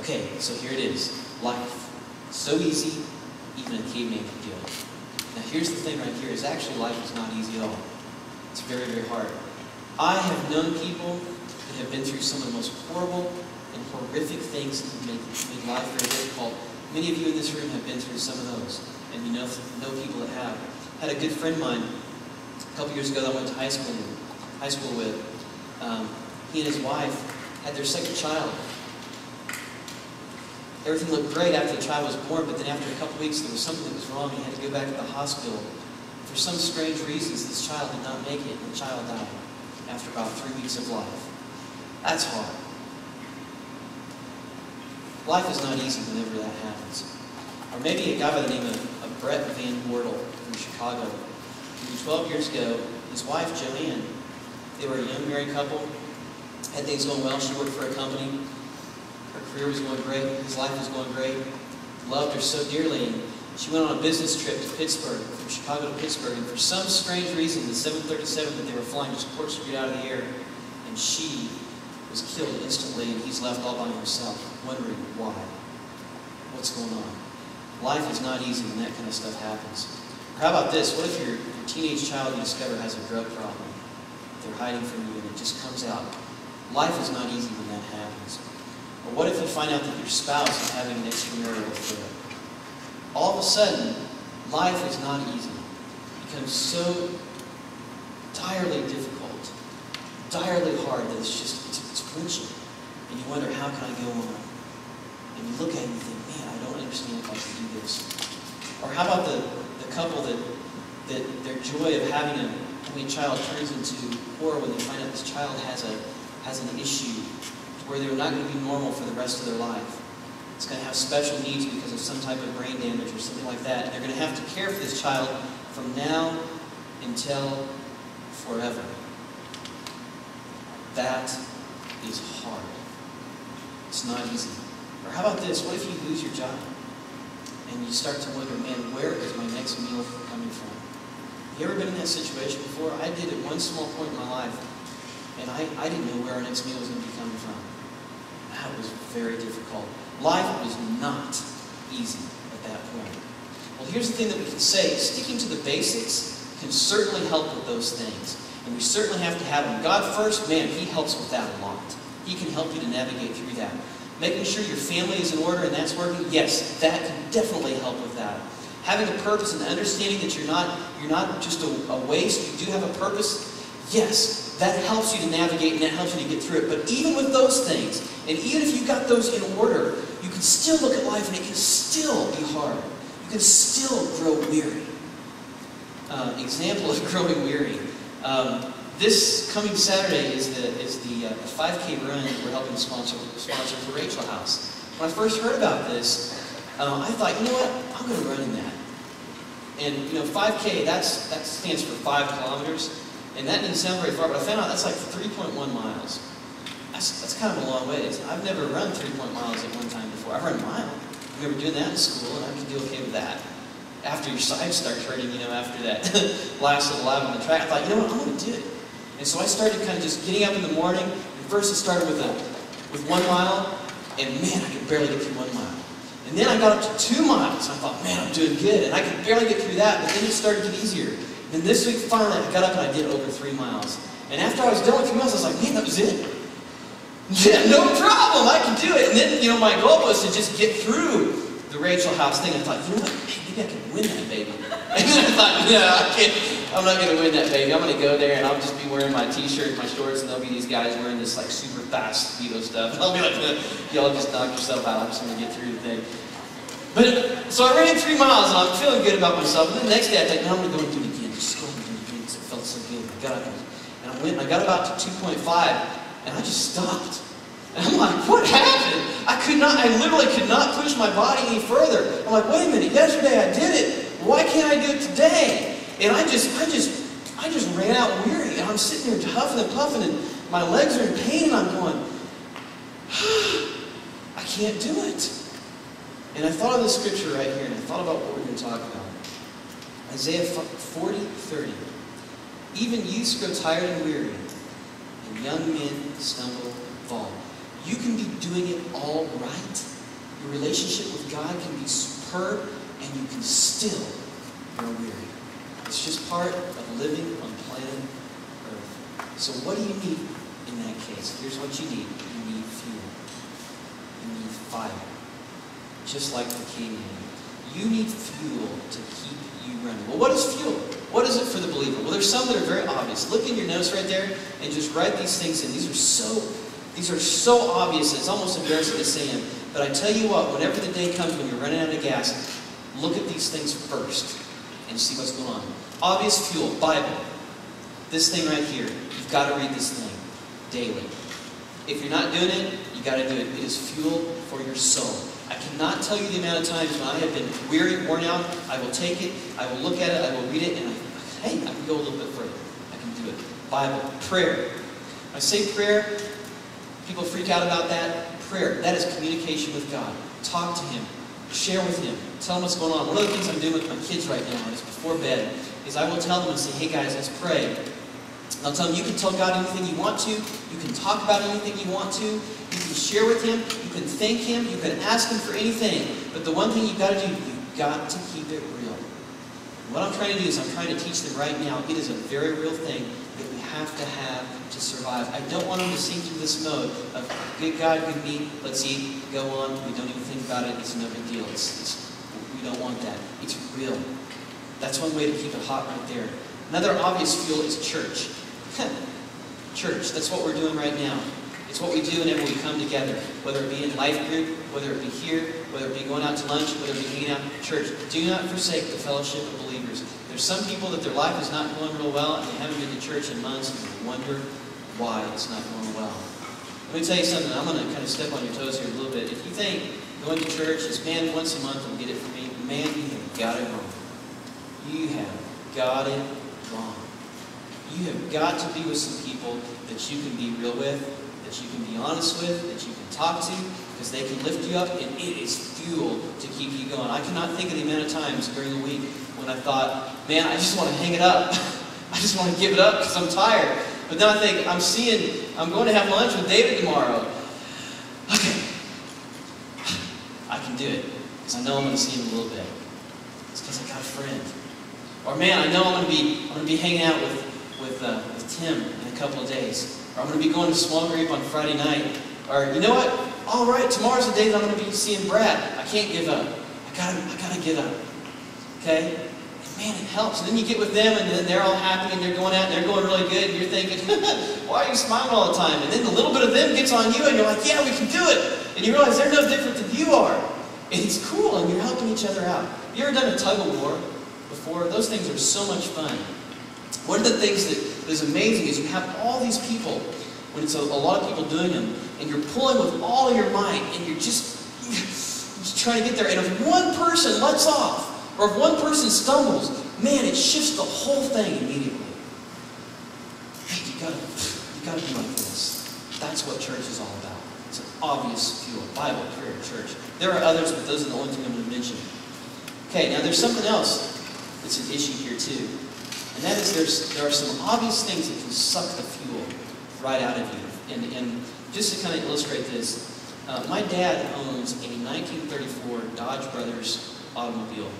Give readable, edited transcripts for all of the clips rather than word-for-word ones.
Okay, so here it is. Life. So easy, even a caveman can do it. Now here's the thing right here, is actually life is not easy at all. It's very, very hard. I have known people that have been through some of the most horrible and horrific things that have made life very difficult. Many of you in this room have been through some of those, and you know people that have. I had a good friend of mine a couple years ago that I went to high school with. He and his wife had their second child. Everything looked great after the child was born, but then after a couple weeks there was something that was wrong. He had to go back to the hospital. For some strange reasons, this child did not make it, and the child died after about 3 weeks of life. That's hard. Life is not easy whenever that happens. Or maybe a guy by the name of Brett Van Wardle from Chicago. 12 years ago, his wife, Joanne, they were a young married couple, had things going well. She worked for a company. Her career was going great. His life was going great. Loved her so dearly. And she went on a business trip to Pittsburgh, from Chicago to Pittsburgh, and for some strange reason, the 737 that they were flying just short-circuited out of the air, and she was killed instantly, and he's left all by himself, wondering why. What's going on? Life is not easy when that kind of stuff happens. Or how about this? What if your teenage child you discover has a drug problem? They're hiding from you, and it just comes out. Life is not easy when that happens. Or what if you find out that your spouse is having an extramarital affair? All of a sudden, life is not easy. It becomes so direly difficult, direly hard that it's wrenching. And you wonder, how can I go on? And you look at it and you think, man, I don't understand if I can do this. Or how about the couple that their joy of having a child turns into horror when they find out this child has an issue where they're not going to be normal for the rest of their life. It's going to have special needs because of some type of brain damage or something like that. And they're going to have to care for this child from now until forever. That is hard. It's not easy. Or how about this? What if you lose your job? And you start to wonder, man, where is my next meal coming from? You ever been in that situation before? I did at one small point in my life, and I didn't know where our next meal was going to be coming from. That was very difficult. Life was not easy at that point. Well, here's the thing that we can say. Sticking to the basics can certainly help with those things. And we certainly have to have them. God first, man, He helps with that a lot. He can help you to navigate through that. Making sure your family is in order and that's working, yes, that can definitely help with that. Having a purpose and understanding that you're not just a waste, you do have a purpose, yes, that helps you to navigate and that helps you to get through it. But even with those things, and even if you got those in order, you can still look at life and it can still be hard. You can still grow weary. Example of growing weary. This coming Saturday is the 5K run that we're helping sponsor for Rachel House. When I first heard about this, I thought, you know what, I'm going to run in that. And you know, 5K, that stands for 5 kilometers, and that didn't sound very far, but I found out that's like 3.1 miles. That's kind of a long ways. I've never run 3.1 miles at one time before. I've run a mile. I remember doing that in school, and I could do okay with that. After your sides start hurting, you know, after that last little lap on the track, I thought, you know what, I'm going to do it. And so I started kind of just getting up in the morning, and first it started with 1 mile, and man, I could barely get through 1 mile. And then I got up to 2 miles, and I thought, man, I'm doing good, and I could barely get through that, but then it started to get easier. And then this week, finally, I got up and I did over 3 miles. And after I was done with 3 miles, I was like, man, that was it. Yeah, no problem, I can do it. And then, you know, my goal was to just get through the Rachel House thing. I thought, you know what, maybe I can win that baby. And then I thought, no, I'm not going to win that baby. I'm going to go there and I'll just be wearing my t-shirt, my shorts, and there'll be these guys wearing this like super fast speedo stuff. And I'll be like, y'all just knock yourself out. I'm just going to get through the thing. But, so I ran 3 miles and I'm feeling good about myself. And then the next day I thought, no, I'm going to go and do it again. Just go and do it again because it felt so good. I got up and I went and I got about to 2.5 and I just stopped. And I'm like, what happened? I literally could not push my body any further. I'm like, wait a minute, yesterday I did it. Why can't I do it today? And I just ran out weary. And I'm sitting there huffing and puffing and my legs are in pain and I'm going, I can't do it. And I thought of this scripture right here and I thought about what we're going to talk about. Isaiah 40:30. Even youths grow tired and weary, and young men stumble and fall. You can be doing it all right, Your relationship with God can be superb, and you can still grow weary. It's just part of living on planet Earth. So what do you need in that case? Here's what you need. You need fuel. You need fire. Just like the Caveman. You need fuel to keep you running. Well, what is fuel? What is it for the believer? Well, there's some that are very obvious. Look in your notes right there and just write these things in. These are so obvious, it's almost embarrassing to say them. But I tell you what, whenever the day comes when you're running out of gas, look at these things first and see what's going on. Obvious fuel, Bible. This thing right here, you've got to read this thing daily. If you're not doing it, you've got to do it. It is fuel for your soul. I cannot tell you the amount of times when I have been weary, worn out. I will take it, I will look at it, I will read it, and I can go a little bit further. I can do it. Bible, prayer. When I say prayer, people freak out about that. Prayer, that is communication with God. Talk to Him. Share with Him. Tell Him what's going on. One of the things I'm doing with my kids right now is before bed, is I will tell them and say, hey guys, let's pray. And I'll tell them, you can tell God anything you want to. You can talk about anything you want to. You can share with Him. You can thank Him. You can ask Him for anything. But the one thing you've got to do, you've got to keep it real. What I'm trying to do is I'm trying to teach them right now, it is a very real thing that we have to survive. I don't want them to sink through this mode of, good God, good me, let's eat, go on, we don't even think about it, it's no big deal. We don't want that. It's real. That's one way to keep it hot right there. Another obvious fuel is church. Church, that's what we're doing right now. It's what we do whenever we come together, whether it be in life group, whether it be here, whether it be going out to lunch, whether it be hanging out at church. Do not forsake the fellowship of believers. There's some people that their life is not going real well, and they haven't been to church in months, and they wonder why it's not going well. Let me tell you something. I'm going to kind of step on your toes here a little bit. If you think going to church is, man, once a month will get it for me, man, you have got it wrong. You have got it wrong. You have got to be with some people that you can be real with, that you can be honest with, that you can talk to, because they can lift you up, and it is fuel to keep you going. I cannot think of the amount of times during the week when I thought, man, I just want to hang it up. I just want to give it up because I'm tired. But then I think, I'm going to have lunch with David tomorrow. Okay. I can do it, because I know I'm going to see him in a little bit. It's because I got a friend. Or man, I know I'm going to be hanging out with Tim in a couple of days. Or I'm going to be going to small group on Friday night. Or you know what? All right, tomorrow's the day that I'm going to be seeing Brad. I can't give up. I gotta get up. Okay? And man, it helps. And then you get with them, and then they're all happy, and they're going out, and they're going really good, and you're thinking, why are you smiling all the time? And then the little bit of them gets on you, and you're like, yeah, we can do it. And you realize they're no different than you are. And it's cool, and you're helping each other out. Have you ever done a tug of war before? Those things are so much fun. One of the things that is amazing is you have all these people, when it's a lot of people doing them, and you're pulling with all your might, and you're just trying to get there. And if one person lets off, or if one person stumbles, man, it shifts the whole thing immediately. Man, you gotta be like this. That's what church is all about. It's an obvious fuel. Bible, prayer, church. There are others, but those are the only things I'm going to mention. Okay, now there's something else that's an issue here too. And that is there are some obvious things that can suck the fuel right out of you. And just to kind of illustrate this, my dad owns a 1934 Dodge Brothers automobile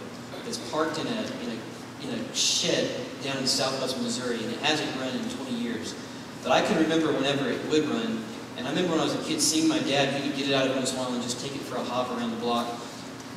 that's parked in a shed down in southwest Missouri, and it hasn't run in 20 years. But I can remember whenever it would run, and I remember when I was a kid seeing my dad, he would get it out every once in a while and just take it for a hop around the block.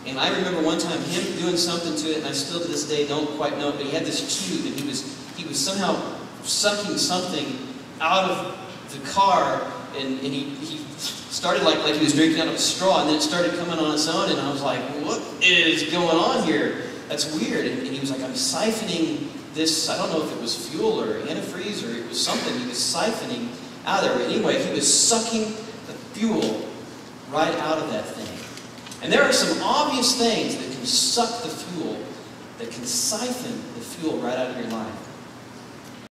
And I remember one time him doing something to it, and I still to this day don't quite know it, but he had this tube, and he was somehow sucking something out of the car, and he started like he was drinking out of a straw, and then it started coming on its own, and I was like, what is going on here? That's weird. And he was like, I'm siphoning this, I don't know if it was fuel or antifreeze or it was something, he was siphoning out of there. Anyway, he was sucking the fuel right out of that thing. And there are some obvious things that can suck the fuel, that can siphon the fuel right out of your life.